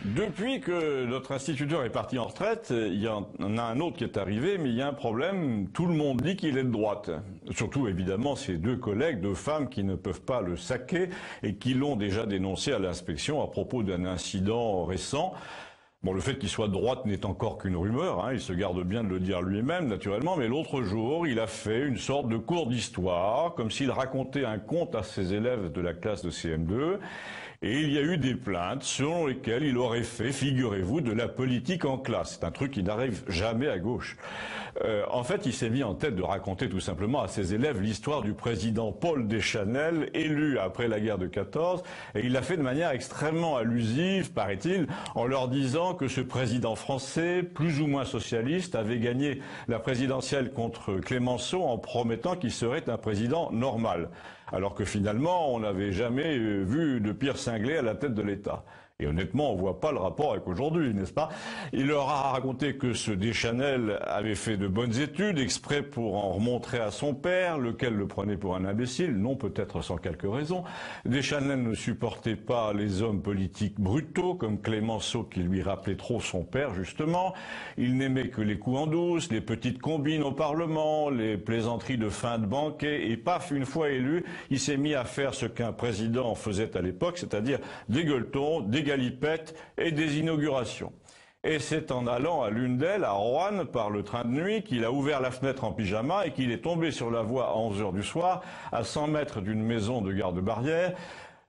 Depuis que notre instituteur est parti en retraite, il y en a un autre qui est arrivé, mais il y a un problème. Tout le monde dit qu'il est de droite. Surtout, évidemment, ses deux collègues, deux femmes qui ne peuvent pas le saquer et qui l'ont déjà dénoncé à l'inspection à propos d'un incident récent. Bon, le fait qu'il soit de droite n'est encore qu'une rumeur, hein, il se garde bien de le dire lui-même, naturellement, mais l'autre jour, il a fait une sorte de cours d'histoire, comme s'il racontait un conte à ses élèves de la classe de CM2, et il y a eu des plaintes selon lesquelles il aurait fait, figurez-vous, de la politique en classe. C'est un truc qui n'arrive jamais à gauche. En fait, il s'est mis en tête de raconter tout simplement à ses élèves l'histoire du président Paul Deschanel, élu après la guerre de 14, et il l'a fait de manière extrêmement allusive, paraît-il, en leur disant que ce président français, plus ou moins socialiste, avait gagné la présidentielle contre Clémenceau en promettant qu'il serait un président normal. Alors que finalement, on n'avait jamais vu de pire cinglé à la tête de l'État. Et honnêtement, on voit pas le rapport avec aujourd'hui, n'est-ce pas? Il leur a raconté que ce Deschanel avait fait de bonnes études, exprès pour en remontrer à son père, lequel le prenait pour un imbécile, non peut-être sans quelques raisons. Deschanel ne supportait pas les hommes politiques brutaux, comme Clémenceau, qui lui rappelait trop son père, justement. Il n'aimait que les coups en douce, les petites combines au Parlement, les plaisanteries de fin de banquet, et paf, une fois élu, il s'est mis à faire ce qu'un président faisait à l'époque, c'est-à-dire des gueuletons, des galipettes et des inaugurations. Et c'est en allant à l'une d'elles, à Roanne, par le train de nuit, qu'il a ouvert la fenêtre en pyjama et qu'il est tombé sur la voie à 11 heures du soir, à 100 mètres d'une maison de garde-barrière.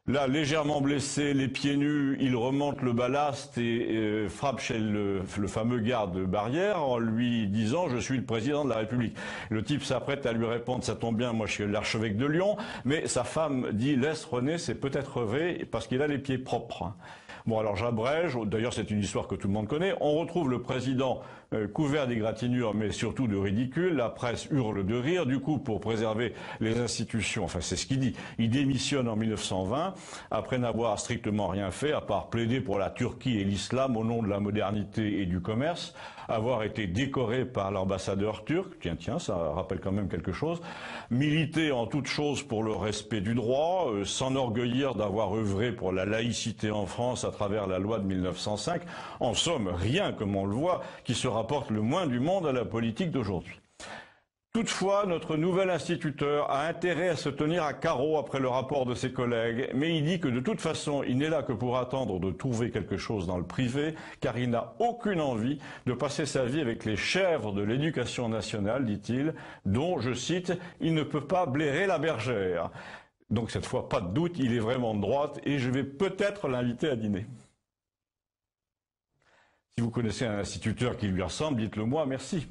Là, légèrement blessé, les pieds nus, il remonte le ballast et frappe chez le fameux garde-barrière en lui disant « Je suis le président de la République ». Le type s'apprête à lui répondre « Ça tombe bien, moi je suis l'archevêque de Lyon », mais sa femme dit « Laisse René, c'est peut-être vrai parce qu'il a les pieds propres ». Bon, alors j'abrège, d'ailleurs c'est une histoire que tout le monde connaît. On retrouve le président couvert d'égratignures, mais surtout de ridicule. La presse hurle de rire. Du coup, pour préserver les institutions, enfin c'est ce qu'il dit, il démissionne en 1920, après n'avoir strictement rien fait, à part plaider pour la Turquie et l'islam au nom de la modernité et du commerce, avoir été décoré par l'ambassadeur turc, tiens, ça rappelle quand même quelque chose, militer en toute chose pour le respect du droit, s'enorgueillir d'avoir œuvré pour la laïcité en France à travers la loi de 1905, en somme, rien, comme on le voit, qui se rapporte le moins du monde à la politique d'aujourd'hui. Toutefois, notre nouvel instituteur a intérêt à se tenir à carreau après le rapport de ses collègues, mais il dit que de toute façon, il n'est là que pour attendre de trouver quelque chose dans le privé, car il n'a aucune envie de passer sa vie avec les chèvres de l'éducation nationale, dit-il, dont, je cite, il ne peut pas blairer la bergère. Donc cette fois, pas de doute, il est vraiment de droite et je vais peut-être l'inviter à dîner. Si vous connaissez un instituteur qui lui ressemble, dites-le moi, merci.